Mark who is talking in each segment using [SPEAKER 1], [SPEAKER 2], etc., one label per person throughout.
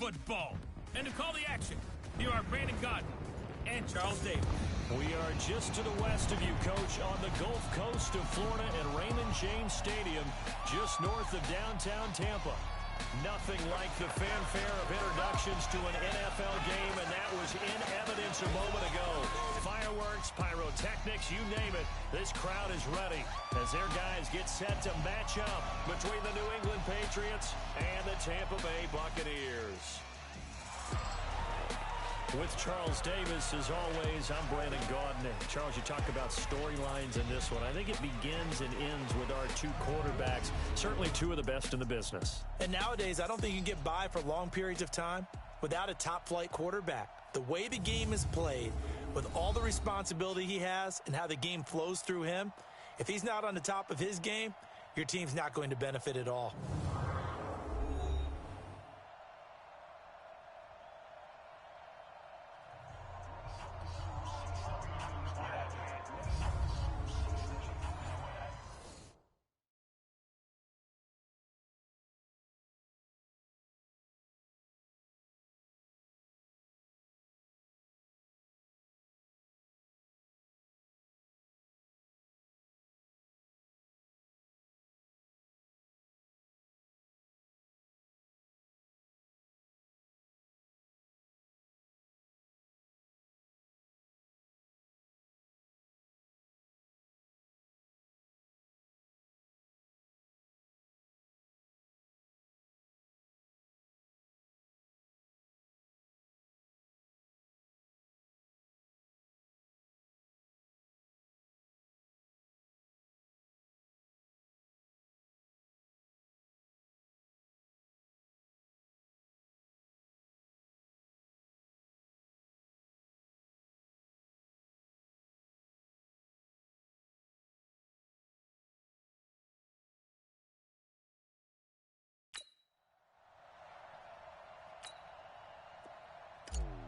[SPEAKER 1] football. And to call the action, here are Brandon Godden and Charles Davis.
[SPEAKER 2] We are just to the west of you, Coach, on the Gulf Coast of Florida at Raymond James Stadium, just north of downtown Tampa. Nothing like the fanfare of introductions to an NFL game, and that was in evidence a moment ago. Fireworks, pyrotechnics, you name it, this crowd is ready as their guys get set to match up between the New England Patriots and the Tampa Bay Buccaneers. With Charles Davis, as always, I'm Brandon Godden. Charles, you talk about storylines in this one. I think it begins and ends with our two quarterbacks, certainly two of the best in the business.
[SPEAKER 3] And nowadays, I don't think you can get by for long periods of time without a top-flight quarterback. The way the game is played, with all the responsibility he has and how the game flows through him, if he's not on the top of his game, your team's not going to benefit at all.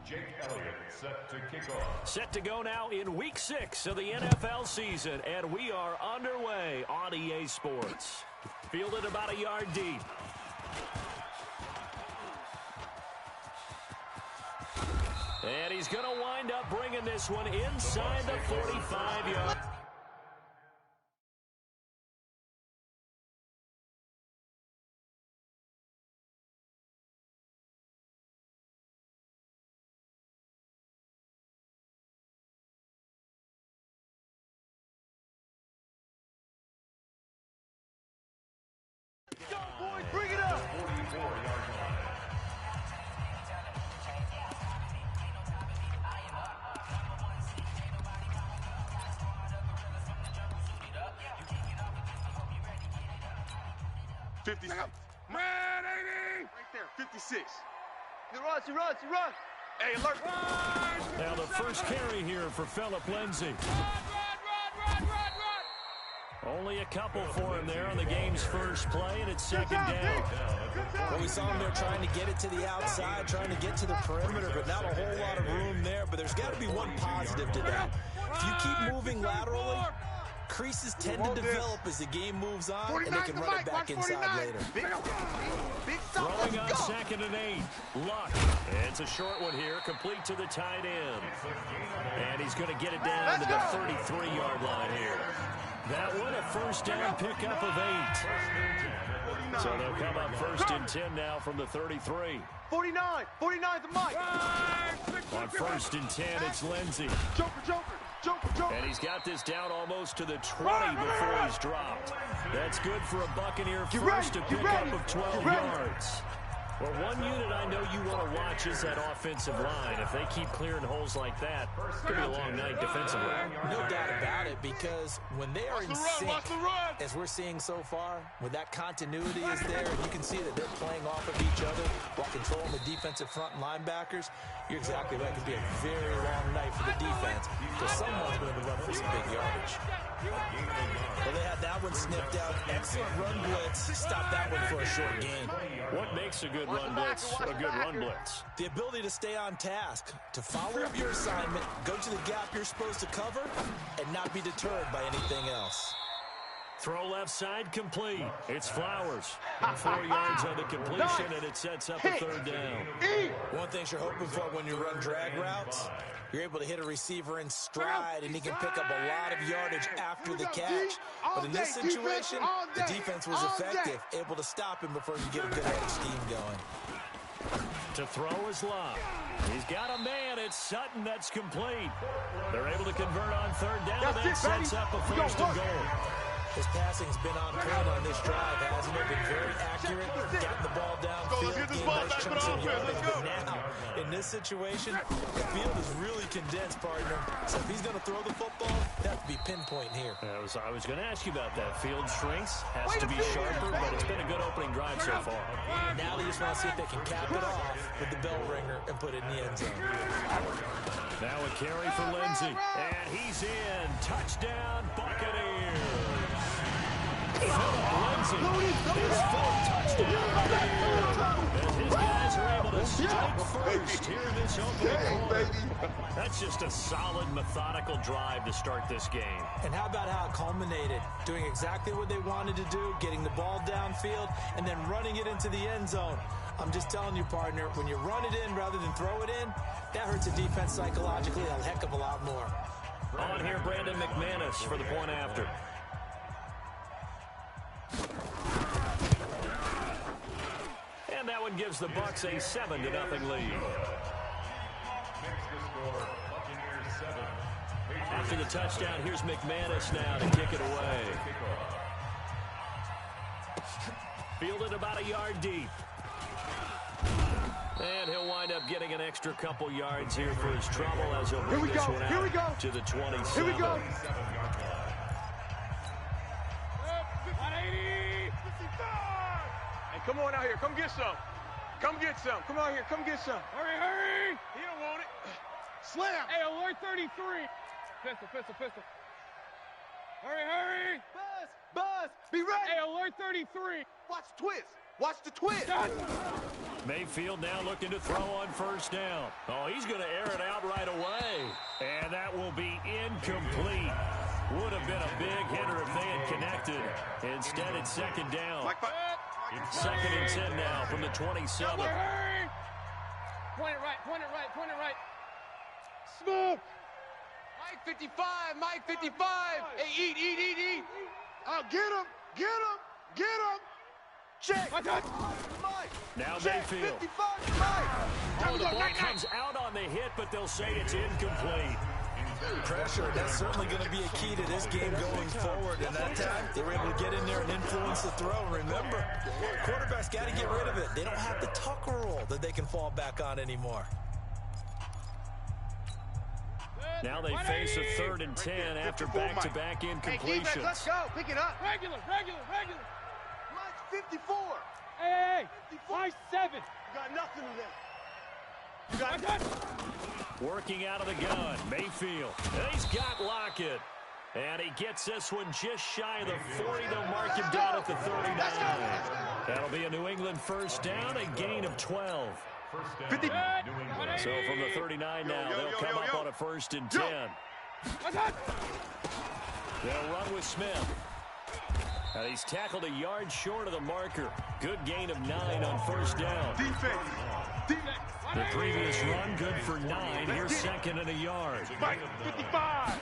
[SPEAKER 4] Jake Elliott set to kick off.
[SPEAKER 2] Set to go now in Week 6 of the NFL season, and we are underway on EA Sports. Fielded about a yard deep. And he's going to wind up bringing this one inside the 45-yard.
[SPEAKER 5] Go, boys, bring it up!
[SPEAKER 4] 44-yard line.
[SPEAKER 5] Man, 80! Right there, 56. He runs, he runs, he runs! Hey, alert! Run!
[SPEAKER 2] Now the first carry here for Phillip Lindsay.
[SPEAKER 5] Run!
[SPEAKER 2] Only a couple for him there on the game's first play, and it's second down.
[SPEAKER 3] Well, we saw him there trying to get it to the outside, trying to get to the perimeter, but not a whole lot of room there. But there's got to be one positive to that. If you keep moving laterally, creases tend to develop as the game moves on, and they can run it back inside later.
[SPEAKER 2] Throwing on 2nd and 8. Luck. It's a short one here, complete to the tight end. And he's going to get it down to the 33-yard line here. That one a first down pickup of 8. So they'll come up 1st and 10 now from the 33.
[SPEAKER 5] 49 the mic.
[SPEAKER 2] On 1st and 10, it's Lindsay.
[SPEAKER 5] Joker.
[SPEAKER 2] And he's got this down almost to the 20 before he's dropped. That's good for a Buccaneer first to pick up of 12 yards. Well, one unit I know you want to watch is that offensive line. If they keep clearing holes like that, it's going to be a long night defensively.
[SPEAKER 3] No doubt about it, because when they are in sync, as we're seeing so far, when that continuity is there, and you can see that they're playing off of each other while controlling the defensive front linebackers, you're exactly right. It could be a very long night for the defense, because someone's going to run for some big yardage. Well, they had that one snipped out. Excellent run blitz. Stop that one for a short gain.
[SPEAKER 2] What makes a good run blitz a good run blitz?
[SPEAKER 3] The ability to stay on task, to follow up your assignment, go to the gap you're supposed to cover, and not be deterred by anything else.
[SPEAKER 2] Throw left side complete. It's Flowers. 4 yards on the completion, and it sets up a third down.
[SPEAKER 3] One thing you're hoping for when you run drag routes, you're able to hit a receiver in stride, and he can pick up a lot of yardage after the catch. But in this situation, the defense was effective, able to stop him before you get a good headed scheme going.
[SPEAKER 2] To throw is Love. He's got a man. It's Sutton that's complete. They're able to convert on third down. That sets up a first and goal.
[SPEAKER 3] His passing's been on point on this drive, hasn't it? Been very accurate, gotten the ball downfield, gained nice chunks of yardage. But now, in this situation, the field is really condensed, partner. So if he's going to throw the football, that would be pinpoint here.
[SPEAKER 2] I was going to ask you about that. Field shrinks, has to be sharper, but it's been a good opening drive so far.
[SPEAKER 3] Now they just want to see if they can cap it off with the bell ringer and put it in the end zone.
[SPEAKER 2] Now a carry for Lindsey, and he's in. Touchdown, Buccaneers. Lindsey, his fourth touchdown. And his guys are able to strike first here in this opening quarter. That's just a solid, methodical drive to start this game.
[SPEAKER 3] And how about how it culminated? Doing exactly what they wanted to do, getting the ball downfield, and then running it into the end zone. I'm just telling you, partner, when you run it in rather than throw it in, that hurts a defense psychologically a heck of a lot more.
[SPEAKER 2] On here, Brandon McManus for the point after. And that one gives the Bucs a 7-0 lead. After the touchdown, here's McManus now to kick it away. Fielded about a yard deep. And he'll wind up getting an extra couple yards here for his trouble as he'll bring this one out to the 27.
[SPEAKER 5] Here we go. Hey, come on out here. Come get some. Come get some. Come out here. Come get some. Hurry, hurry. He don't want it. Slam. Hey, alert 33. Pistol, pistol, pistol. Hurry, hurry. Buzz, be ready. Hey, alert 33. Watch the twist. Watch the twist.
[SPEAKER 2] Mayfield now looking to throw on first down. Oh, he's going to air it out right away. And that will be incomplete. Would have been a big hitter if they had connected. Instead, it's second down. Second and 10 now from the 27.
[SPEAKER 5] Point it right, point it right, point it right. Smooth. Mike 55, Mike 55. Hey, eat. Oh, get him, get him, get him. Check. Mike.
[SPEAKER 2] Now
[SPEAKER 5] Check.
[SPEAKER 2] Mayfield.
[SPEAKER 5] 55, Mike.
[SPEAKER 2] Oh, the ball comes out on the hit, but they'll say it's incomplete.
[SPEAKER 3] Pressure, that's certainly going to be a key to this game going forward. And that time, they were able to get in there and influence the throw. Remember, quarterbacks got to get rid of it. They don't have the tucker roll that they can fall back on anymore.
[SPEAKER 2] Now they face a 3rd and 10 after back-to-back incompletions.
[SPEAKER 5] Hey, defense, let's go. Pick it up. Regular. Mike's 54. Hey, 57. You got nothing to them. You got nothing.
[SPEAKER 2] Working out of the gun, Mayfield. And he's got Lockett. And he gets this one just shy of the 40. They'll mark him down at the 39. That'll be a New England first down, a gain of 12.
[SPEAKER 5] 50.
[SPEAKER 2] So from the 39 now, they'll come up on a 1st and 10. They'll run with Smith. And he's tackled a yard short of the marker. Good gain of 9 on first down.
[SPEAKER 5] Defense.
[SPEAKER 2] The previous run, good for 9. Here's second and a yard.
[SPEAKER 5] 55.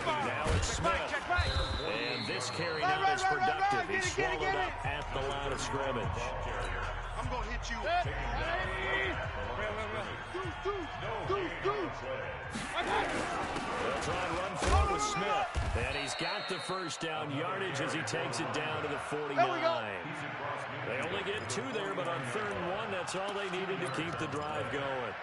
[SPEAKER 2] Now it's Smith. And this carry not as productive. He's swallowed up at the line of scrimmage.
[SPEAKER 5] I'm going to hit you.
[SPEAKER 2] They'll try and run forward with Smith. And he's got the first down yardage as he takes it down to the 49. They only get 2 there, but on 3rd and 1, that's all they needed to keep the drive going.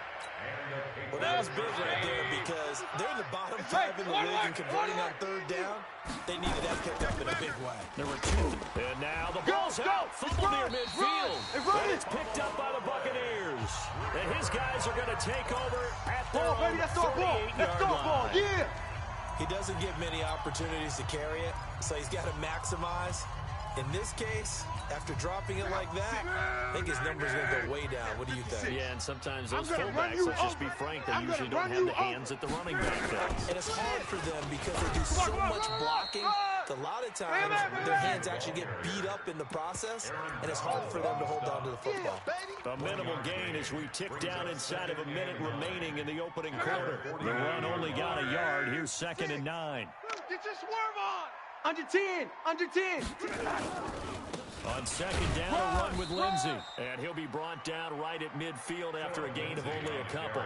[SPEAKER 3] Well, that was big right there because they're in the bottom 5 in the league and converting on 3rd down. They needed that picked up in a big way.
[SPEAKER 2] There were 2. And now the ball's out. Fumble near midfield. And it's picked up by the Buccaneers. And his guys are going to take over at their own 38-yard line.
[SPEAKER 5] Yeah.
[SPEAKER 3] He doesn't get many opportunities to carry it, so he's got to maximize. In this case, after dropping it like that, I think his number's going to go way down. What do you think?
[SPEAKER 2] Yeah, and sometimes those fullbacks, let's just be frank, they usually don't have the hands that the running back does.
[SPEAKER 3] And it's hard for them because they do so much blocking A lot of times, their hands actually get beat up in the process, and it's hard for them to hold on to the football.
[SPEAKER 2] A minimal gain as we tick down inside of a minute remaining in the opening quarter. The run only got a yard. Here's 2nd and 9.
[SPEAKER 5] Get your swerve on.
[SPEAKER 6] Under 10. Under 10.
[SPEAKER 2] On 2nd down, a run with Lindsey. And he'll be brought down right at midfield after a gain of only a couple.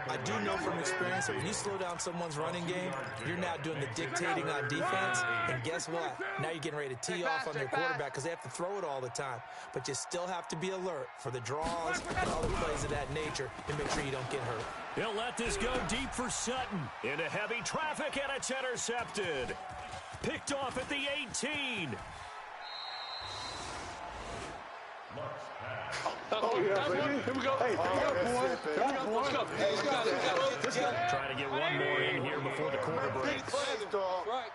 [SPEAKER 3] I do know from experience that when you slow down someone's running game, you're now doing the dictating on defense. And guess what? Now you're getting ready to tee off on their quarterback because they have to throw it all the time. But you still have to be alert for the draws and other plays of that nature to make sure you don't get hurt.
[SPEAKER 2] He'll let this go deep for Sutton. Into heavy traffic, and it's intercepted. Picked off at the 18.
[SPEAKER 5] Oh, yeah, baby. Here we go. Hey, boy. Let's go. Hey, let's go.
[SPEAKER 2] Trying to get one more in here before the quarter breaks.
[SPEAKER 5] Right.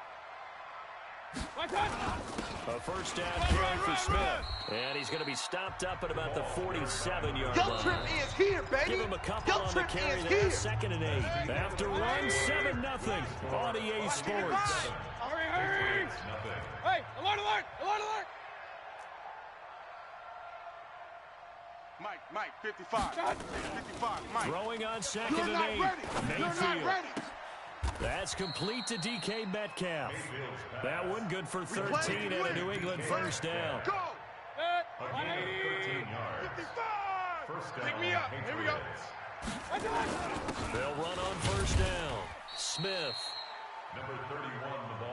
[SPEAKER 2] A first down carry for Smith. And he's going to be stopped up at about the 47-yard line.
[SPEAKER 5] Trip is here, baby.
[SPEAKER 2] Give him a couple on the carry there. 2nd and 8. After one, 7-0 on EA Sports.
[SPEAKER 5] Hurry. Hey, alert. Mike, 55. 55, Mike.
[SPEAKER 2] Throwing on 2nd and 8. Mayfield. That's complete to DK Metcalf. That one good for 13 and a New England first down.
[SPEAKER 5] Go! 180! 55! Pick me up. Here we go.
[SPEAKER 2] They'll run on first down. Smith.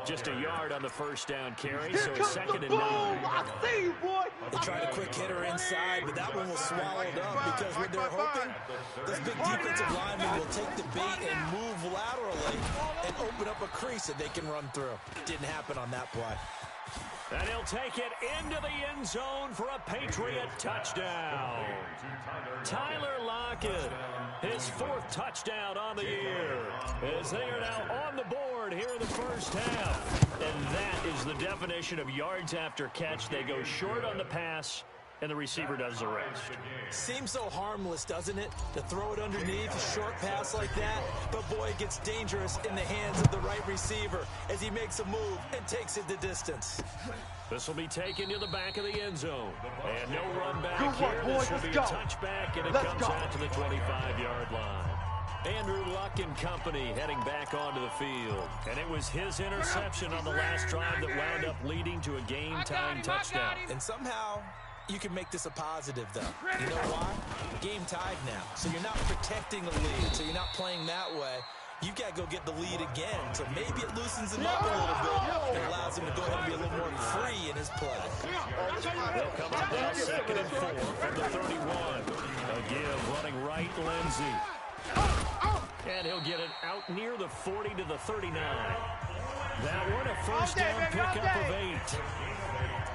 [SPEAKER 2] Just a yard on the first down carry, so it's 2nd and 9.
[SPEAKER 6] I see you, boy.
[SPEAKER 3] They tried a quick hitter inside, but that one was swallowed up because what they're hoping, this big defensive lineman will take the bait and move laterally and open up a crease that they can run through. Didn't happen on that play.
[SPEAKER 2] And he'll take it into the end zone for a Patriot touchdown. Tyler Lockett, his 4th touchdown on the year, as they are now on the board here in the first half. And that is the definition of yards after catch. They go short on the pass, and the receiver does the rest.
[SPEAKER 3] Seems so harmless, doesn't it? To throw it underneath, a short pass like that. But boy, it gets dangerous in the hands of the right receiver as he makes a move and takes it the distance.
[SPEAKER 2] This will be taken to the back of the end zone. And no run back here. This will be a touchback, and it comes out to the 25-yard line. Andrew Luck and company heading back onto the field. And it was his interception on the last drive that wound up leading to a game-time touchdown.
[SPEAKER 3] And somehow, you can make this a positive, though. You know why? Game tied now. So you're not protecting a lead, so you're not playing that way. You've got to go get the lead again. So maybe it loosens him up a little bit and allows him to go ahead and be a little more free in his play.
[SPEAKER 2] They'll come up now 2nd and 4 from the 31. A give running right, Lindsey. And he'll get it out near the 40 to the 39. That one a first down pickup of 8.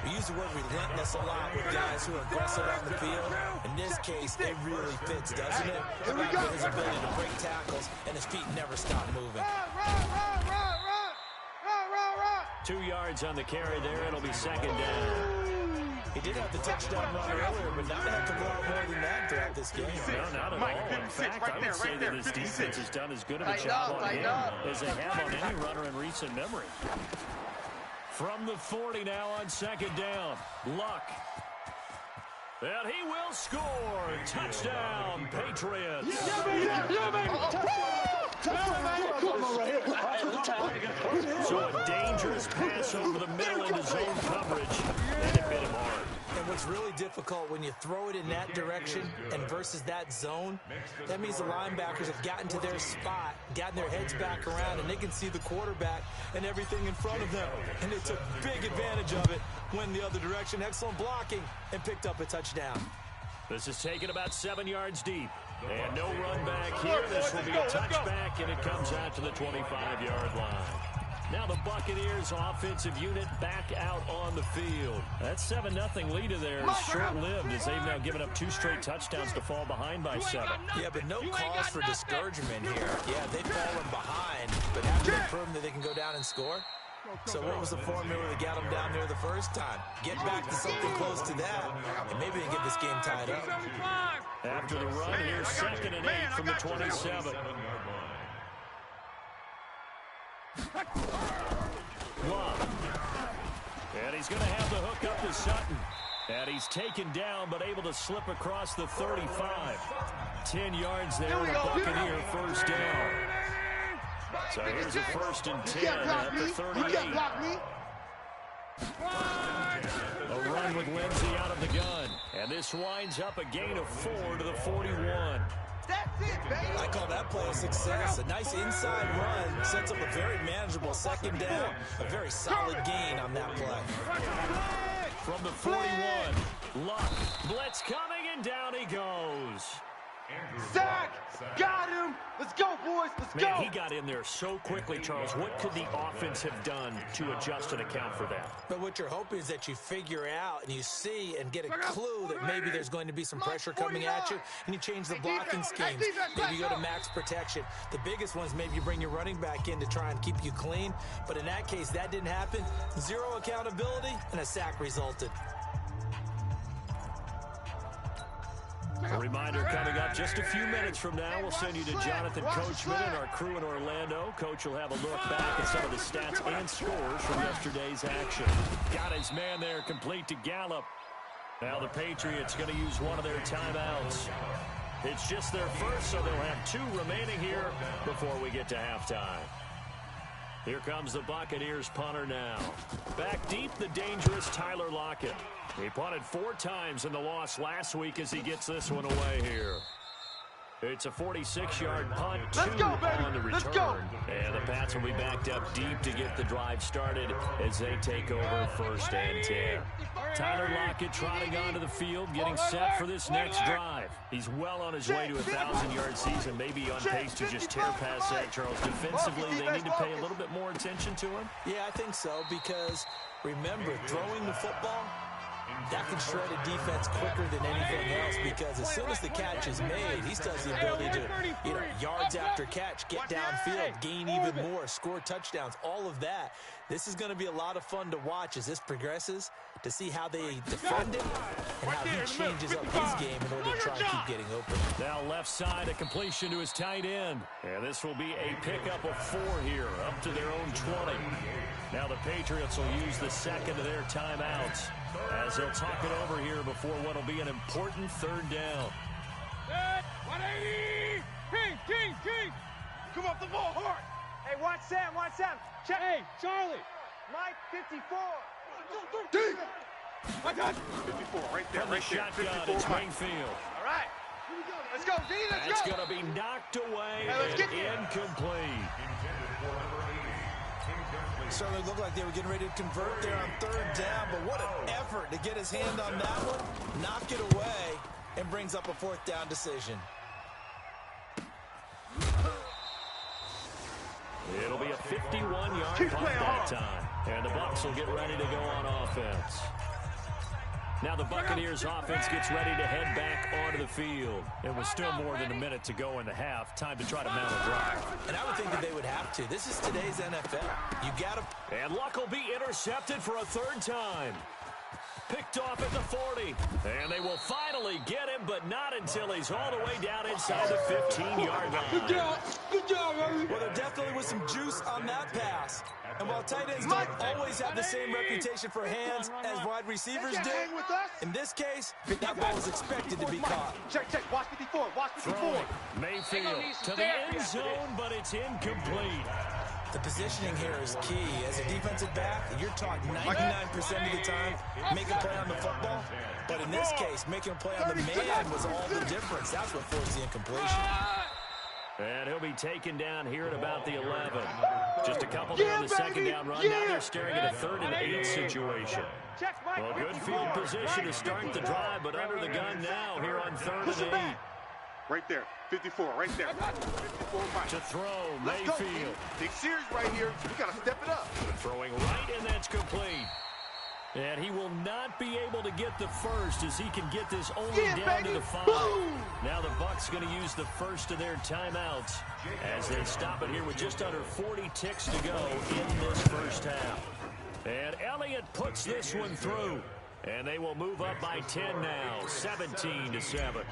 [SPEAKER 3] We use the word relentless a lot with guys who are aggressive on the field. In this case, it really fits, doesn't it? Combined with his ability to break tackles, and his feet never stop moving.
[SPEAKER 2] 2 yards on the carry there. It'll be 2nd down.
[SPEAKER 3] He did have the touchdown run earlier, but not have to go out more than that throughout this game.
[SPEAKER 2] No, not at all. In fact, I would say that his defense has done as good of a job on him as they have on any runner in recent memory. From the 40 now on 2nd down. Luck. And he will score. Touchdown, Patriots. So a dangerous pass over the middle into zone coverage, and it hit him hard.
[SPEAKER 3] And what's really difficult when you throw it in that direction and versus that zone, that means the linebackers have gotten to their spot, gotten their heads back around, and they can see the quarterback and everything in front of them. And they took big advantage of it, went the other direction, excellent blocking, and picked up a touchdown.
[SPEAKER 2] This is taken about 7 yards deep. And no run back here. This will be a touchback, and it comes out to the 25-yard line. Now the Buccaneers offensive unit back out on the field. That 7-0 lead of theirs short-lived as they've now given up 2 straight touchdowns to fall behind by 7.
[SPEAKER 3] Yeah, but no cause for discouragement here. Yeah, they've fallen behind, but haven't they proven that they can go down and score? So what was the formula that got them down there the first time? Get back to something close to that, and maybe they get this game tied up.
[SPEAKER 2] After the run, here's 2nd and 8 from the 27. Love. And he's going to have the hook up to Sutton. And he's taken down, but able to slip across the 35. 10 yards there, and a Buccaneer first down. So here's a 1st and 10 at the 38. A run with Lindsey out of the gun. And this winds up a gain of 4 to the 41.
[SPEAKER 6] That's it, baby.
[SPEAKER 3] I call that play a success. A nice inside run sets up a very manageable 2nd down. A very solid gain on that play.
[SPEAKER 2] From the 41, Luck. Blitz coming, and down he goes.
[SPEAKER 6] Sack! Got him! Let's go, boys! Let's go!
[SPEAKER 2] Man, he got in there so quickly, Charles. What could the offense have done to adjust and account for that?
[SPEAKER 3] But what you're hoping is that you figure out and you see and get a clue that maybe there's going to be some pressure coming at you, and you change the blocking schemes. Maybe you go to max protection. The biggest one is maybe you bring your running back in to try and keep you clean. But in that case, that didn't happen. 0 accountability, and a sack resulted.
[SPEAKER 2] A reminder coming up just a few minutes from now. We'll send you to Jonathan Coachman and our crew in Orlando. Coach will have a look back at some of the stats and scores from yesterday's action. Got his man there, complete to Gallup. Now the Patriots going to use one of their timeouts. It's just their first, so they'll have 2 remaining here before we get to halftime. Here comes the Buccaneers punter now. Back deep, the dangerous Tyler Lockett. He punted 4 times in the loss last week as he gets this one away here. It's a 46-yard punt, 2 on the return. And the Pats will be backed up deep to get the drive started as they take over 1st and 10. Tyler Lockett trotting onto the field, getting set for this next drive. He's well on his way to a 1,000-yard season, maybe on pace to just tear past that, Charles. Defensively, they need to pay a little bit more attention to him.
[SPEAKER 3] Yeah, I think so, because remember, throwing the football, that can shred a defense quicker than anything else, because as soon as the catch is made, he still has the ability to, yards after catch, get downfield, gain even more, score touchdowns, all of that. This is going to be a lot of fun to watch as this progresses, to see how they defend it and how he changes up his game in order to try and keep getting open.
[SPEAKER 2] Now left side, a completion to his tight end. And this will be a pickup of 4 here, up to their own 20. Now the Patriots will use the 2nd of their timeouts as they'll talk it over here before what will be an important 3rd down.
[SPEAKER 5] 180! King! Come off the ball hard!
[SPEAKER 6] Hey, watch Sam, Check.
[SPEAKER 5] Hey, Charlie!
[SPEAKER 6] Mike, 54.
[SPEAKER 5] King! I got 54, right there,
[SPEAKER 2] From the shotgun, it's Wingfield.
[SPEAKER 6] All right. Let's go, D, let's go!
[SPEAKER 2] That's going to be knocked away and incomplete.
[SPEAKER 3] Certainly looked like they were getting ready to convert there on 3rd down, but what an effort to get his hand on that one, knock it away, and brings up a 4th down decision.
[SPEAKER 2] It'll be a 51-yard punt that time, and the Bucs will get ready to go on offense. Now the Buccaneers offense gets ready to head back onto the field. And with still more than a minute to go in the half, time to try to mount a drive.
[SPEAKER 3] And I would think that they would have to. This is today's NFL. You got to.
[SPEAKER 2] And Luck will be intercepted for a 3rd time. Picked off at the 40. And they will finally get him, but not until he's all the way down inside the 15-yard line.
[SPEAKER 6] Good job, baby.
[SPEAKER 3] Well, there definitely was some juice on that pass. And while tight ends don't always have the same reputation for hands as wide receivers do, in this case, that ball was expected to be caught.
[SPEAKER 6] Check. Watch 54.
[SPEAKER 2] Throwing Mayfield to the end zone, but it's incomplete.
[SPEAKER 3] The positioning here is key. As a defensive back, you're taught 99% of the time, make a play on the football. But in this case, making a play on the man was all the difference. That's what forced the incompletion.
[SPEAKER 2] And he'll be taken down here at about the 11. Just a couple there on the 2nd down run. Now they're staring at a 3rd and 8 situation. Well, good field position to start the drive, but under the gun now here on 3rd and 8.
[SPEAKER 5] Right there, 54, right there. 54, Mike.
[SPEAKER 2] To throw, Mayfield.
[SPEAKER 5] Big series right here. We got to step it up.
[SPEAKER 2] Throwing right, and that's complete. And he will not be able to get the first as he can get this only down to the 5. Now the Bucs going to use the first of their timeouts as they stop it here with just under 40 ticks to go in this first half. And Elliott puts this one through. And they will move up by 10 now, 17-7.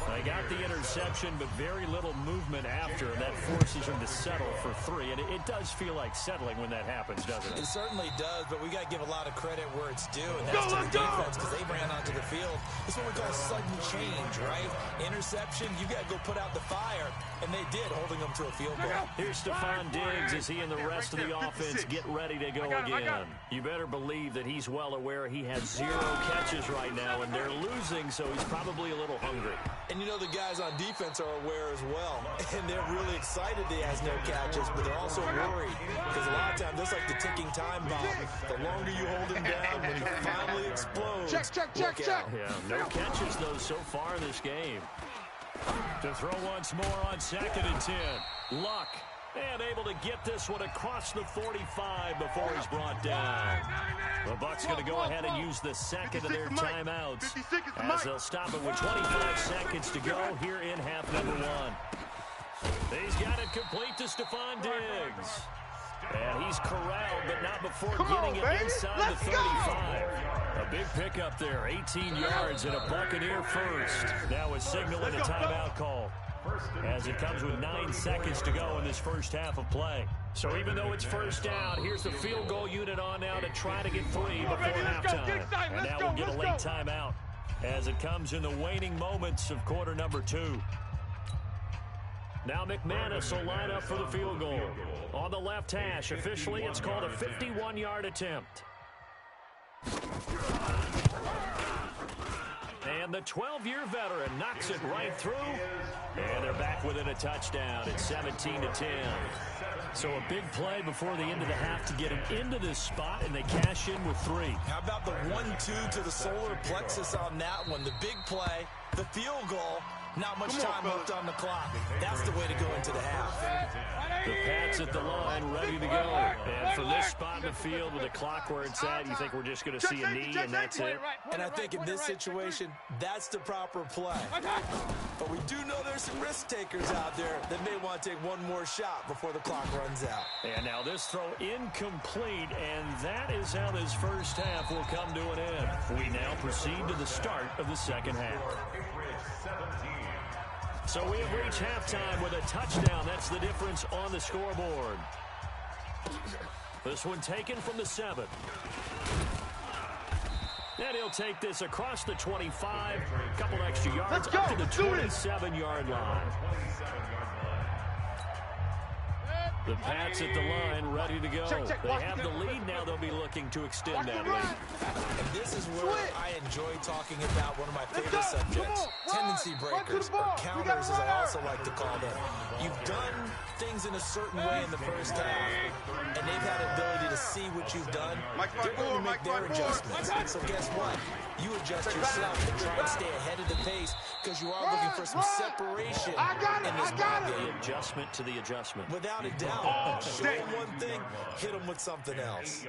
[SPEAKER 2] They got the interception, but very little movement after, and that forces them to settle for 3. And it does feel like settling when that happens, doesn't it?
[SPEAKER 3] It certainly does, but we got to give a lot of credit where it's due, and that's to the defense because they ran onto the field. It's what we call sudden change, right? Interception, you got to go put out the fire, and they did, holding them to a field goal.
[SPEAKER 2] Here's Stephon Diggs as he and the rest of the offense get ready to go again. You better believe that he's well aware he has 0 catches right now, and they're losing, so he's probably a little hungry.
[SPEAKER 3] And you know the guys on defense are aware as well, and they're really excited he has no catches, but they're also worried because a lot of times that's like the ticking time bomb. The longer you hold him down, when he finally explodes, check.
[SPEAKER 2] Yeah, no catches, though, so far in this game. To throw once more on 2nd and 10. Luck. And able to get this one across the 45 before he's brought down. The Bucs going to go ahead and use the second of their timeouts as they'll stop it with 25 seconds to go here in half number 1. He's got it complete to Stephon Diggs. And he's corralled, but not before getting it inside the 35. A big pickup there, 18 yards and a Buccaneer first. Now a signal and a timeout call, as it comes with 9 seconds to go in this first half of play. So even though it's first down, here's the field goal unit on now to try to get 3 before halftime. And now we'll get a late timeout as it comes in the waning moments of quarter number 2. Now McManus will line up for the field goal. On the left hash, officially it's called a 51-yard attempt. And the 12-year veteran knocks it right through. And they're back within a touchdown. It's 17-10. So a big play before the end of the half to get him into this spot, and they cash in with 3.
[SPEAKER 3] How about the 1-2 to the solar plexus on that one? The big play, the field goal, not much time left on the clock. That's the way to go into the half.
[SPEAKER 2] The Pats at the line, ready to go. And from this spot in the field with the clock where it's at, you think we're just going to see a knee and that's it?
[SPEAKER 3] And I think in this situation, that's the proper play. But we do know there's some risk takers out there that may want to take one more shot before the clock runs out.
[SPEAKER 2] And now this throw incomplete, and that is how this first half will come to an end. We now proceed to the start of the second half. So we have reached halftime with a touchdown. That's the difference on the scoreboard. This one taken from the 7. And he'll take this across the 25. A couple extra yards up to the 27-yard line. The Pats at the line, ready to go. They have the lead now. They'll be looking to extend that lead.
[SPEAKER 3] And this is where I enjoy talking about one of my favorite subjects, tendency breakers, or counters as I also like to call them. You've done things in a certain way in the first half, and they've had the ability to see what you've done. They're going to make their adjustments. So guess what? You adjust yourself and try and stay ahead of the pace because you are looking for some separation in this ball game.
[SPEAKER 2] The adjustment to the adjustment.
[SPEAKER 3] Without a doubt. Show them one thing, hit them with something else.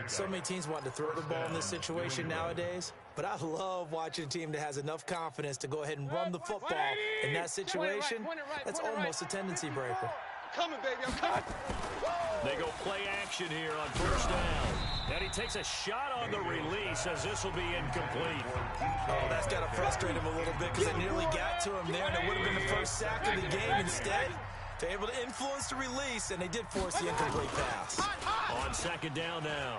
[SPEAKER 3] So many teams want to throw the ball in this situation nowadays, but I love watching a team that has enough confidence to go ahead and run the football in that situation. That's almost a tendency breaker.
[SPEAKER 5] Coming, baby, I'm coming.
[SPEAKER 2] They go play action here on first down. And he takes a shot on the release as this will be incomplete.
[SPEAKER 3] Oh, that's got to frustrate him a little bit because they nearly got to him there, and it would have been the first sack of the game. Instead, they're able to influence the release, and they did force the incomplete pass.
[SPEAKER 2] On second down now,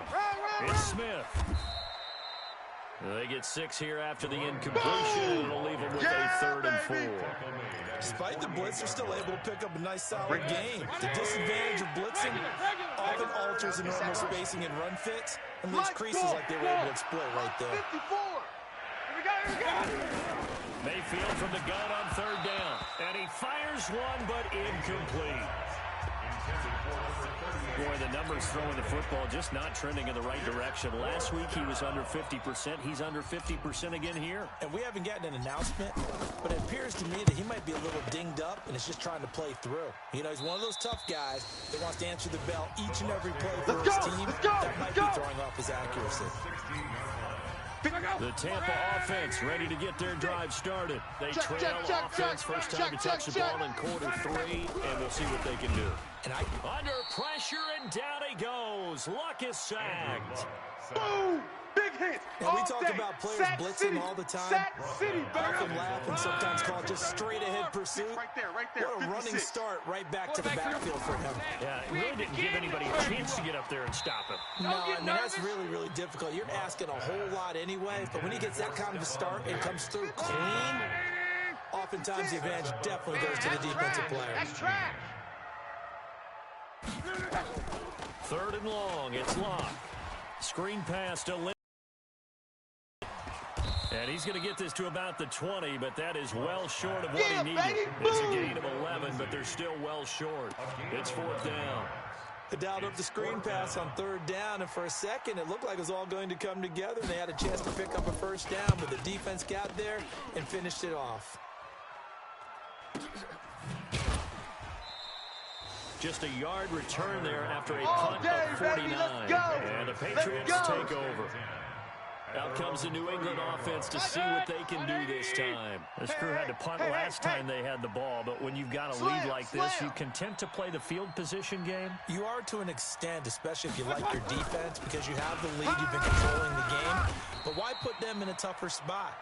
[SPEAKER 2] it's Smith. They get 6 here after the incompletion, and it'll leave them with a 3rd and 4.
[SPEAKER 3] Despite the blitz, they're still able to pick up a nice, solid game. The disadvantage of blitzing often alters the normal spacing and run fits, and leaves creases like they were able to exploit right there.
[SPEAKER 2] Mayfield from the gun on 3rd down, and he fires one, but incomplete. Boy, the numbers throwing the football just not trending in the right direction. Last week he was under 50%. He's under 50% again here.
[SPEAKER 3] And we haven't gotten an announcement, but it appears to me that he might be a little dinged up and is just trying to play through. You know, he's one of those tough guys that wants to answer the bell each and every play for his team. That might be throwing off his accuracy.
[SPEAKER 2] The Tampa offense ready to get their drive started. They trail offense first time to touch the ball in quarter 3, and we'll see what they can do.
[SPEAKER 3] And
[SPEAKER 2] under pressure, and down he goes. Luck is sacked.
[SPEAKER 6] Big hits.
[SPEAKER 3] And we talk about players blitzing all the time.
[SPEAKER 6] Sack City,
[SPEAKER 3] Often laugh and sometimes call it just straight ahead pursuit.
[SPEAKER 6] Right there, right there.
[SPEAKER 3] What a running start right back to the backfield for him.
[SPEAKER 2] Yeah, it really didn't give anybody a chance to get up there and stop him.
[SPEAKER 3] No, I mean, that's really, really difficult. You're asking a whole lot anyway, but when he gets that kind of a start and comes through clean, oftentimes the advantage definitely goes to the defensive player.
[SPEAKER 6] That's trash.
[SPEAKER 2] Third and long, it's Locke. Screen pass to Lynn. And he's going to get this to about the 20, but that is well short of what he needed. It's a gain of 11, but they're still well short. It's fourth down.
[SPEAKER 3] They dialed up the screen pass on third down, and for a second it looked like it was all going to come together, and they had a chance to pick up a first down, but the defense got there and finished it off.
[SPEAKER 2] Just a yard return there after a punt of 49. And the Patriots take over. Out comes the New England offense to see what they can do this time. This crew had to punt last time they had the ball, but when you've got a lead like this, you content to play the field position game?
[SPEAKER 3] You are to an extent, especially if you like your defense, because you have the lead, you've been controlling the game. But why put them in a tougher spot?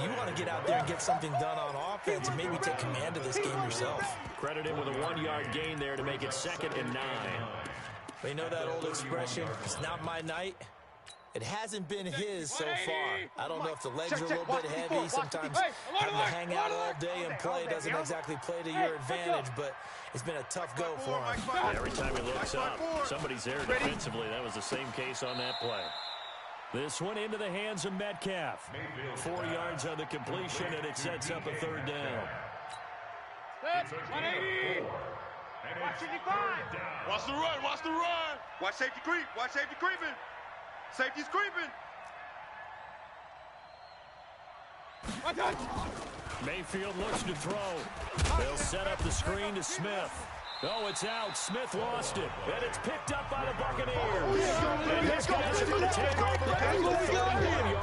[SPEAKER 3] You want to get out there and get something done on offense and maybe take command of this game yourself.
[SPEAKER 2] Credit him with a 1-yard gain there to make it 2nd and 9.
[SPEAKER 3] They know that old expression, it's not my night. It hasn't been his so far. I don't know if the legs are a little bit heavy. Sometimes having to hang out all day and play doesn't exactly play to your advantage, but it's been a tough go for him.
[SPEAKER 2] Every time he looks up, somebody's there defensively. That was the same case on that play. This one into the hands of Metcalf. 4 yards on the completion, and it sets up a third down.
[SPEAKER 5] Watch the run, watch the run.
[SPEAKER 6] Watch safety creep, watch safety creeping. Safety's creeping.
[SPEAKER 2] Mayfield looks to throw. They'll set up the screen to Smith. Oh, it's out. Smith lost it. And it's picked up by the Buccaneers. And this guy's going to take over at the 31-yard line.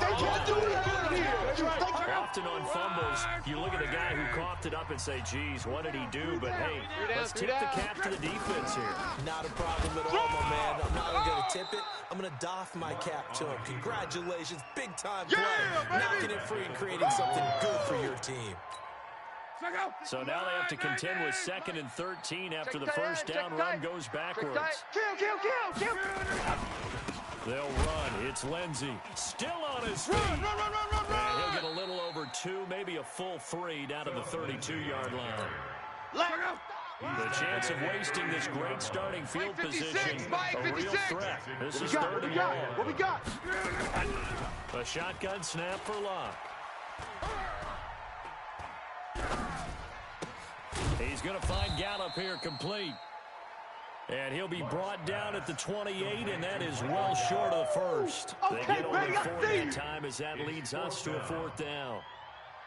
[SPEAKER 2] Often on fumbles, you look at a guy who coughed it up and say, geez, what did he do? But, hey, let's tip the cap to the defense here.
[SPEAKER 3] Not a problem at all, my man. I'm not going to tip it. I'm going to doff my cap to him. Congratulations. Big-time play. Knocking it free and creating something good for your team.
[SPEAKER 2] So now they have to contend with 2nd and 13 after the first down run goes backwards.
[SPEAKER 6] Kill.
[SPEAKER 2] They'll run. It's Lindsey. Still on his feet. And he'll get a little over 2, maybe a full 3 down to the 32-yard line. The chance of wasting this great starting field position, a real threat. This is 3rd and long.
[SPEAKER 6] What we got?
[SPEAKER 2] A shotgun snap for Locke. He's going to find Gallup here complete. And he'll be brought down at the 28, and that is well short of the first. They get only 4 that time as that leads us to a 4th down.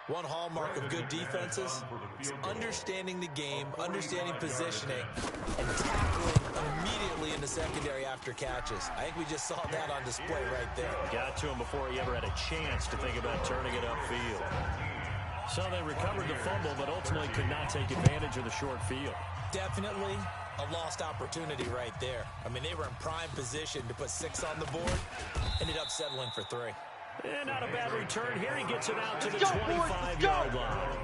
[SPEAKER 3] One hallmark of good defenses is understanding the game, understanding positioning, and tackling immediately in the secondary after catches. I think we just saw that on display right there.
[SPEAKER 2] Got to him before he ever had a chance to think about turning it upfield. So they recovered the fumble, but ultimately could not take advantage of the short field.
[SPEAKER 3] Definitely a lost opportunity right there. I mean, they were in prime position to put 6 on the board. Ended up settling for 3.
[SPEAKER 2] And not a bad return. Here he gets it out to the 25-yard line.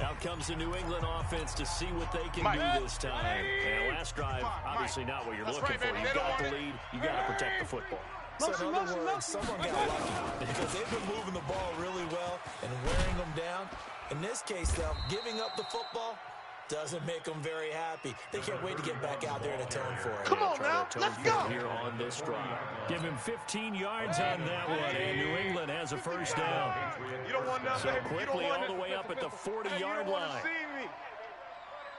[SPEAKER 2] Out comes the New England offense to see what they can do this time. And last drive, obviously not what you're looking for. You've got the lead. You've got to protect the football.
[SPEAKER 3] So in other words, someone got lucky because they've been moving the ball really well and wearing them down. In this case, though, giving up the football doesn't make them very happy. They can't wait to get back out there and atone for it.
[SPEAKER 6] Come on now, let's go.
[SPEAKER 2] Here on this drive. Give him 15 yards on that one, and New England has a first down.
[SPEAKER 5] You don't want nothing.
[SPEAKER 2] So quickly all the way up at the 40-yard line.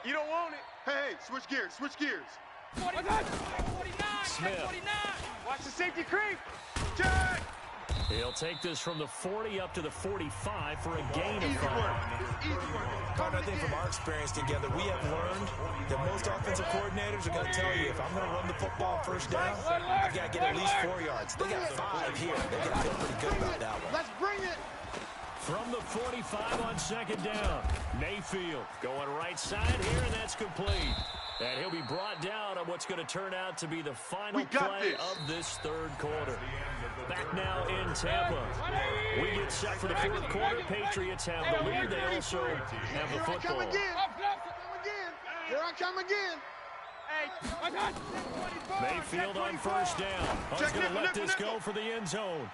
[SPEAKER 5] You don't want it.
[SPEAKER 6] Hey, switch gears, switch gears.
[SPEAKER 5] 49.
[SPEAKER 2] Smith.
[SPEAKER 5] Watch the safety creep. Jack.
[SPEAKER 2] He'll take this from the 40 up to the 45 for a gain of 5.
[SPEAKER 3] Carter, I think from our experience together, we have learned that most offensive coordinators are going to tell you, if I'm going to run the football first down, I've got to get at least 4 yards. They got 5 here. They got to feel pretty good about that one.
[SPEAKER 6] Let's bring it.
[SPEAKER 2] From the 45 on 2nd down, Mayfield going right side here, and that's complete. And he'll be brought down on what's going to turn out to be the final play of this third quarter. Back now in Tampa. We get set for the fourth quarter. Patriots have the lead. They also have the football.
[SPEAKER 5] Here I come again.
[SPEAKER 2] Mayfield on first down. He's going to let this go for the end zone.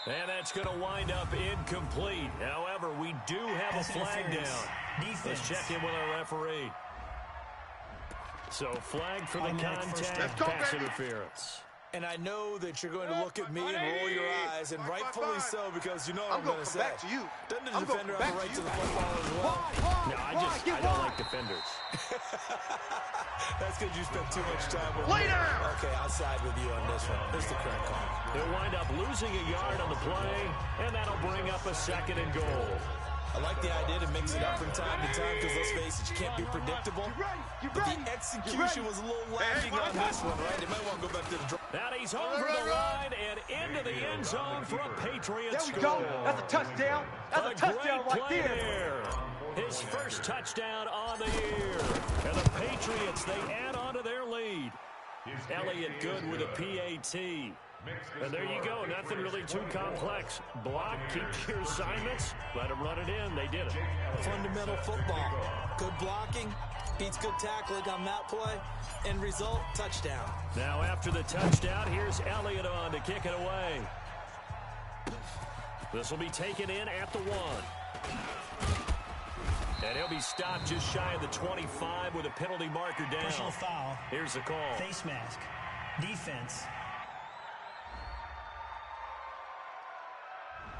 [SPEAKER 2] And that's going to wind up incomplete. However, we do have a flag down. Let's check in with our referee. So flag for the contact, pass interference.
[SPEAKER 3] And I know that you're going to look at me and roll your eyes, and rightfully so, because you know what I'm going to say. Doesn't the defender have the right to the football as well?
[SPEAKER 2] No, I don't like defenders.
[SPEAKER 3] That's because you spent too much time with me. Okay, I'll side with you on this one. Here's the correct call.
[SPEAKER 2] They'll wind up losing a yard on the play, and that'll bring up a 2nd and goal.
[SPEAKER 3] I like the idea to mix it up from time to time because, let's face it, you can't be predictable. But the execution was a little lacking on this one, right? They might want to go back to the draw.
[SPEAKER 2] Now he's over the line and into the end zone for a Patriots
[SPEAKER 6] There we
[SPEAKER 2] goal.
[SPEAKER 6] go. That's a touchdown. That's a touchdown right there.
[SPEAKER 2] His first touchdown on the year. And the Patriots, they add on to their lead. Elliott good with a PAT. And there you go. Nothing really too complex. Block, keep your assignments, let them run it in. They did it.
[SPEAKER 3] Fundamental football. Good blocking, beats good tackling on that play. End result, touchdown.
[SPEAKER 2] Now after the touchdown, here's Elliott on to kick it away. This will be taken in at the 1. And he'll be stopped just shy of the 25 with a penalty marker down.
[SPEAKER 7] Personal foul.
[SPEAKER 2] Here's the call.
[SPEAKER 7] Face mask. Defense.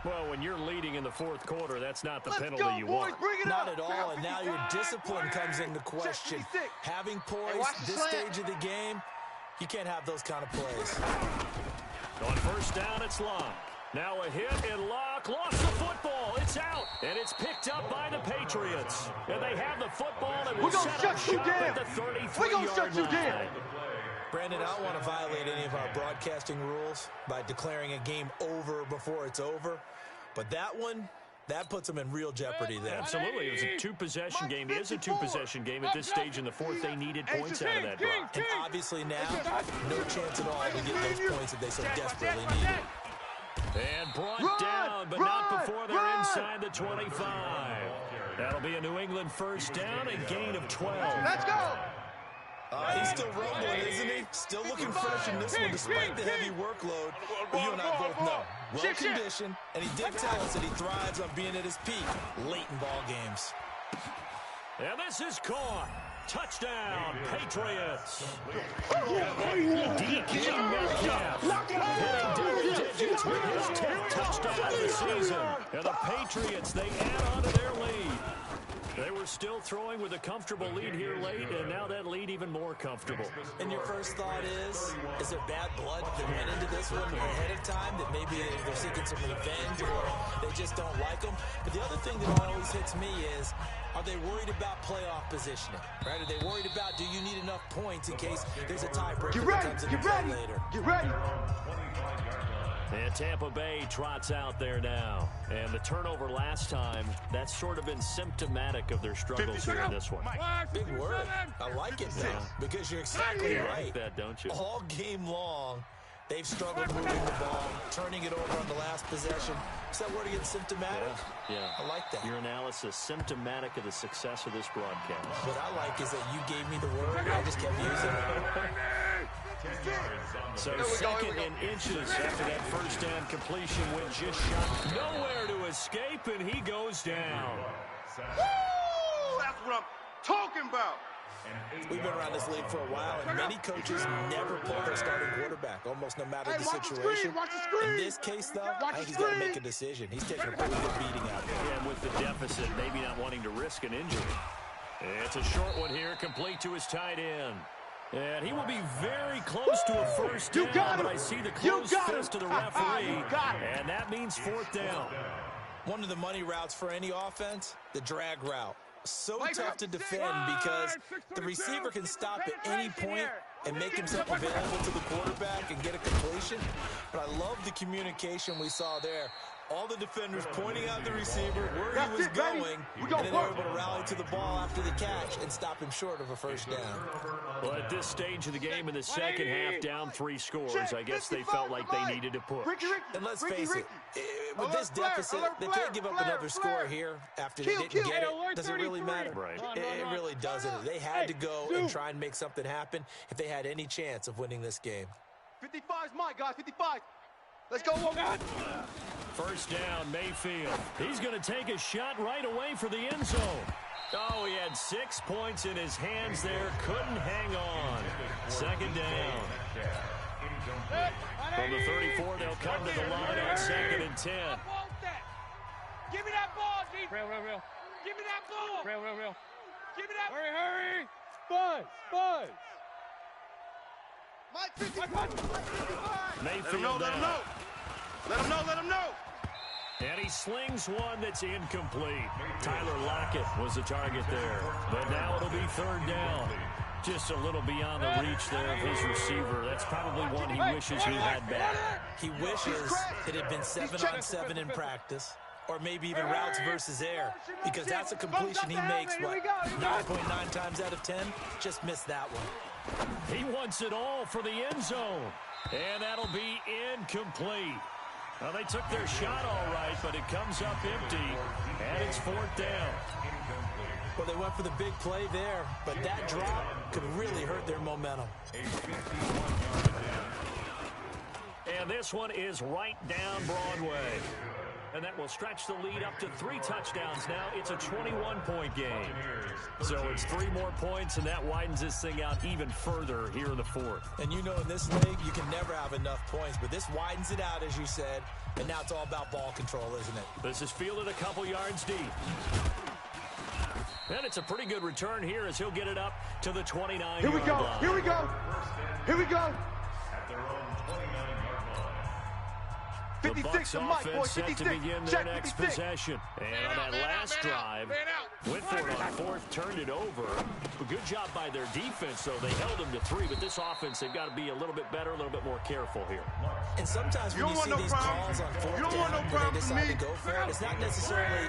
[SPEAKER 2] Well, when you're leading in the fourth quarter, that's not the penalty you want.
[SPEAKER 3] Not at all, and now your discipline comes into question. Having poise this stage of the game, you can't have those kind of plays.
[SPEAKER 2] On first down, it's Locke. Now a hit, and Locke lost the football. It's out, and it's picked up by the Patriots. And they have the football, and will set up shop at the 33-yard line.
[SPEAKER 3] Brandon, I don't want to violate any of our broadcasting rules by declaring a game over before it's over. But that one, that puts them in real jeopardy there.
[SPEAKER 2] Absolutely. It was a two-possession game. It is a two-possession game at this stage in the fourth. They needed points out of that drive.
[SPEAKER 3] And obviously now, no chance at all to get those points that they so desperately needed.
[SPEAKER 2] And brought down, but not before they're inside the 25. That'll be a New England first down, a gain of 12.
[SPEAKER 6] Let's go.
[SPEAKER 3] He's still rumbling, isn't he? Still looking fresh in this one, despite the heavy workload. Well, you and I both know. Well-conditioned, and he did tell us that he thrives on being at his peak late in ball games.
[SPEAKER 2] And this is caught. Touchdown, Patriots. DK Metcalf hitting double digits with his 10th touchdown of the season. And the Patriots, they add on to their lead. They were still throwing with a comfortable lead here late, and now that lead even more comfortable.
[SPEAKER 3] And your first thought is there bad blood that went into this one ahead of time, that maybe they're seeking some revenge or they just don't like them? But the other thing that always hits me is, are they worried about playoff positioning? Right? Are they worried about, do you need enough points in case there's a tiebreaker that comes into play later?
[SPEAKER 6] Get ready.
[SPEAKER 2] And Tampa Bay trots out there now. And the turnover last time, that's sort of been symptomatic of their struggles here in this one.
[SPEAKER 3] Big word. I like it now, because you're exactly right.
[SPEAKER 2] You like that, don't you?
[SPEAKER 3] All game long, they've struggled moving the ball, turning it over on the last possession. Is that word again, symptomatic?
[SPEAKER 2] Yeah.
[SPEAKER 3] I like that.
[SPEAKER 2] Your analysis, symptomatic of the success of this broadcast.
[SPEAKER 3] What I like is that you gave me the word, and I just kept using it.
[SPEAKER 2] So 2nd and inches after that first down completion went just shot. Nowhere to escape, and he goes down.
[SPEAKER 5] Woo! That's what I'm talking about.
[SPEAKER 3] We've been around this league for a while, and many coaches never pull their starting quarterback, almost no matter the situation. In this case, though, I think he's got to make a decision. He's taking a pretty good beating out there.
[SPEAKER 2] Yeah, and with the deficit, maybe not wanting to risk an injury. It's a short one here, complete to his tight end. And he will be very close to a first down, but I see the closed fist of the referee, and that means 4th down.
[SPEAKER 3] One of the money routes for any offense, the drag route. So tough to defend because the receiver can stop at any point and make himself available to the quarterback and get a completion. But I love the communication we saw there. All the defenders pointing out the receiver where he was going, and then they were able to rally to the ball after the catch and stop him short of a first down.
[SPEAKER 2] Well, at this stage of the game in the second half, down 3 scores, I guess they felt like they needed to push.
[SPEAKER 3] And let's face it, with this deficit, they can't give up another score here after they didn't get it. Does it really matter?
[SPEAKER 2] Right.
[SPEAKER 3] It really doesn't. They had to go and try and make something happen if they had any chance of winning this game.
[SPEAKER 6] 55 is mine, guys. 55. Let's go.
[SPEAKER 2] First down, Mayfield. He's going to take a shot right away for the end zone. Oh, he had 6 points in his hands there. Couldn't hang on. Second down. From the 34, they'll come to the line on 2nd and 10.
[SPEAKER 5] Give me that ball, D. Real. Give me that ball. Real. Give me that. Hurry. Buzz.
[SPEAKER 6] Mike, 55.
[SPEAKER 2] Mayfield down.
[SPEAKER 6] Let him know.
[SPEAKER 2] And he slings one that's incomplete. Tyler Lockett was the target there. But now it'll be 3rd down. Just a little beyond the reach there of his receiver. That's probably one he wishes he had back.
[SPEAKER 3] He wishes it had been 7-on-7 in practice, or maybe even routes versus air, because that's a completion he makes, 9.9 times out of 10? Just missed that one.
[SPEAKER 2] He wants it all for the end zone. And that'll be incomplete. Well, they took their shot all right, but it comes up empty, and it's 4th down.
[SPEAKER 3] Well, they went for the big play there, but that drop could really hurt their momentum.
[SPEAKER 2] And this one is right down Broadway. And that will stretch the lead up to 3 touchdowns now. It's a 21-point game. So it's 3 more points, and that widens this thing out even further here in the 4th.
[SPEAKER 3] And you know in this league, you can never have enough points, but this widens it out, as you said, and now it's all about ball control, isn't it?
[SPEAKER 2] This is fielded a couple yards deep. And it's a pretty good return here as he'll get it up to the 29-yard line.
[SPEAKER 6] Here we go.
[SPEAKER 4] At their own 29-yard line.
[SPEAKER 2] The
[SPEAKER 6] 56
[SPEAKER 2] Bucs
[SPEAKER 6] to Mike, boy.
[SPEAKER 2] offense set
[SPEAKER 6] 56.
[SPEAKER 2] to begin their next possession. And on that last drive, went for it on 4th, turned it over. A good job by their defense, though. They held them to 3, but this offense, they've got to be a little bit better, a little bit more careful here.
[SPEAKER 3] And sometimes when you see these calls on 4th down when they decide to go for it, it's not necessarily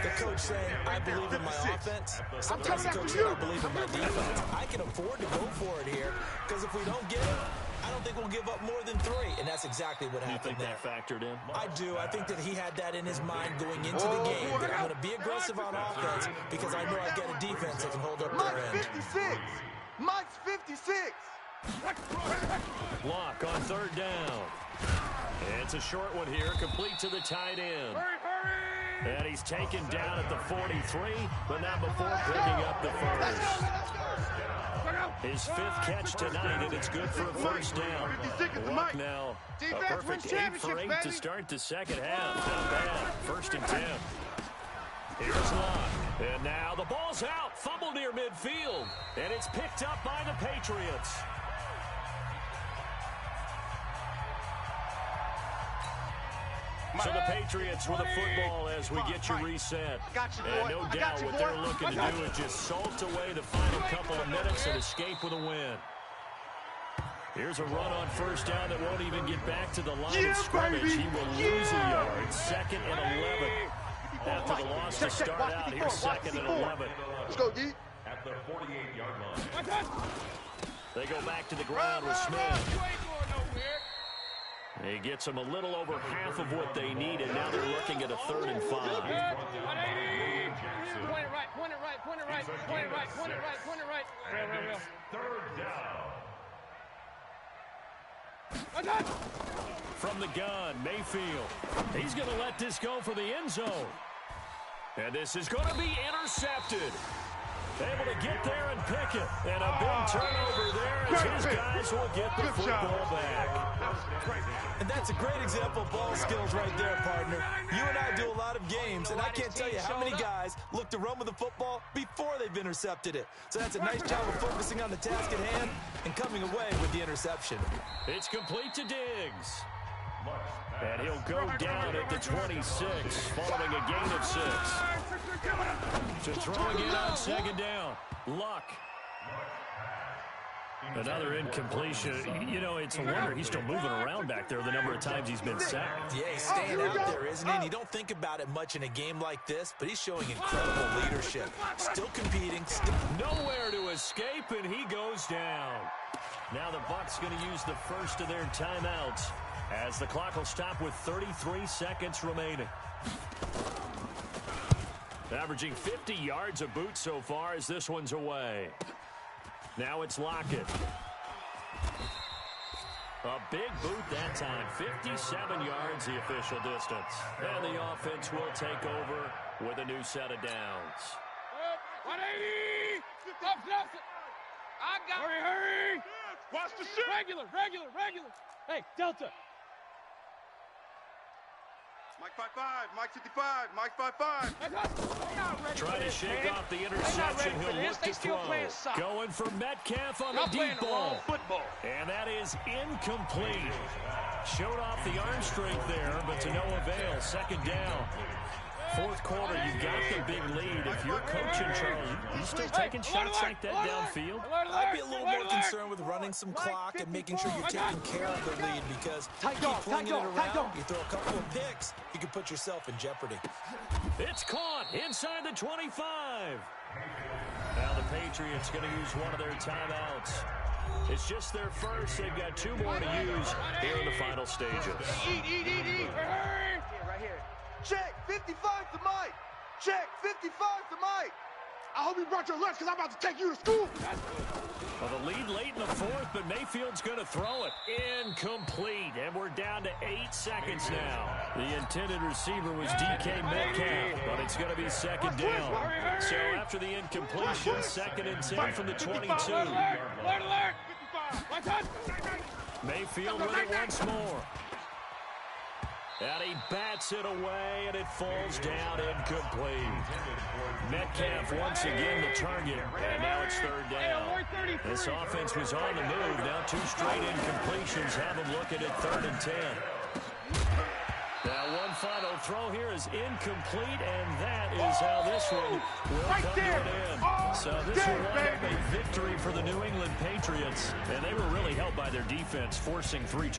[SPEAKER 3] the coach saying, I believe in my offense. Sometimes the coach saying, I believe in my defense. I can afford to go for it here, because if we don't get it, I don't think we'll give up more than 3, and that's exactly what happened there.
[SPEAKER 2] You think that factored in?
[SPEAKER 3] I do. I think that he had that in his mind going into the game, that I'm going to be aggressive on offense because I know I've got a defense that can hold up their end.
[SPEAKER 6] Mike's 56.
[SPEAKER 2] Block on 3rd down. It's a short one here, complete to the tight end. And he's taken down at the 43, but not before picking up the first. His 5th catch tonight, and it's good for a first down. Luck now, a perfect 8 for 8 to start the second half. Not bad. 1st and 10. Here's Luck. And now the ball's out. Fumble near midfield. And it's picked up by the Patriots. So the Patriots with a football as we get you reset. And no doubt what they're looking to do is just salt away the final couple of minutes and escape with a win. Here's a run on 1st down that won't even get back to the line of scrimmage. He will lose a yard. 2nd and 11. After the loss to start out, here's 2nd and 11.
[SPEAKER 6] Let's go, D.
[SPEAKER 4] At the 48-yard line.
[SPEAKER 2] They go back to the ground with Smith. He gets them a little over half of what they need, and now they're looking at a 3rd and 5.
[SPEAKER 5] Point it right. Real.
[SPEAKER 4] 3rd down.
[SPEAKER 2] From the gun, Mayfield. He's going to let this go for the end zone. And this is going to be intercepted. Able to get there and pick it. And a big turnover there as his guys will get the football back.
[SPEAKER 3] And that's a great example of ball skills right there, partner. You and I do a lot of games, and I can't tell you how many guys look to run with the football before they've intercepted it. So that's a nice job of focusing on the task at hand and coming away with the interception.
[SPEAKER 2] It's complete to Diggs. And he'll go down at the 26, following a gain of 6. So throwing in on 2nd down. Luck. Another incompletion. You know, it's a wonder he's still moving around back there the number of times he's been sacked.
[SPEAKER 3] Yeah, he's staying out there, isn't he? And you don't think about it much in a game like this, but he's showing incredible leadership. Still competing.
[SPEAKER 2] Nowhere to escape, and he goes down. Now the Bucs going to use the first of their timeouts as the clock will stop with 33 seconds remaining. Averaging 50 yards a boot so far as this one's away. Now it's Lockett. A big boot that time. 57 yards the official distance. And the offense will take over with a new set of downs.
[SPEAKER 5] 180! I got it. Hurry! Watch the shit! Regular. Hey, Delta.
[SPEAKER 6] Mike 5-5, Mike 55, Mike 5-5.
[SPEAKER 2] Trying to shake off the interception. He'll look to throw. Going for Metcalf on the deep ball. And that is incomplete. Showed off the arm strength there, but to no avail. Second down. Fourth quarter, you've got the big lead. If you're coaching, Charles, you still taking shots like that downfield?
[SPEAKER 3] I'd be a little more concerned with running some clock and making sure you're taking care of the lead, because you keep flinging it around, you throw a couple of picks, you can put yourself in jeopardy.
[SPEAKER 2] It's caught inside the 25. Now the Patriots going to use one of their timeouts. It's just their first. They've got two more to use here in the final stages.
[SPEAKER 5] Eat. Right here.
[SPEAKER 6] Check, 55 to Mike. Check, 55 to Mike. I hope you brought your lunch, because I'm about to take you to school.
[SPEAKER 2] Well, the lead late in the fourth, but Mayfield's going to throw it. Incomplete, and we're down to 8 seconds now. The intended receiver was DK Metcalf, but it's going to be second down. So after the incompletion, 2nd and 10 from the 22.
[SPEAKER 5] Alert!
[SPEAKER 2] Mayfield with it once more. And he bats it away, and it falls down incomplete. Metcalf once again the target, and now it's third down. This offense was on the move. Now 2 straight incompletions have them looking at 3rd and 10. Now one final throw here is incomplete, and that is how this one will come to an end. So this will wind up a victory for the New England Patriots, and they were really helped by their defense, forcing 3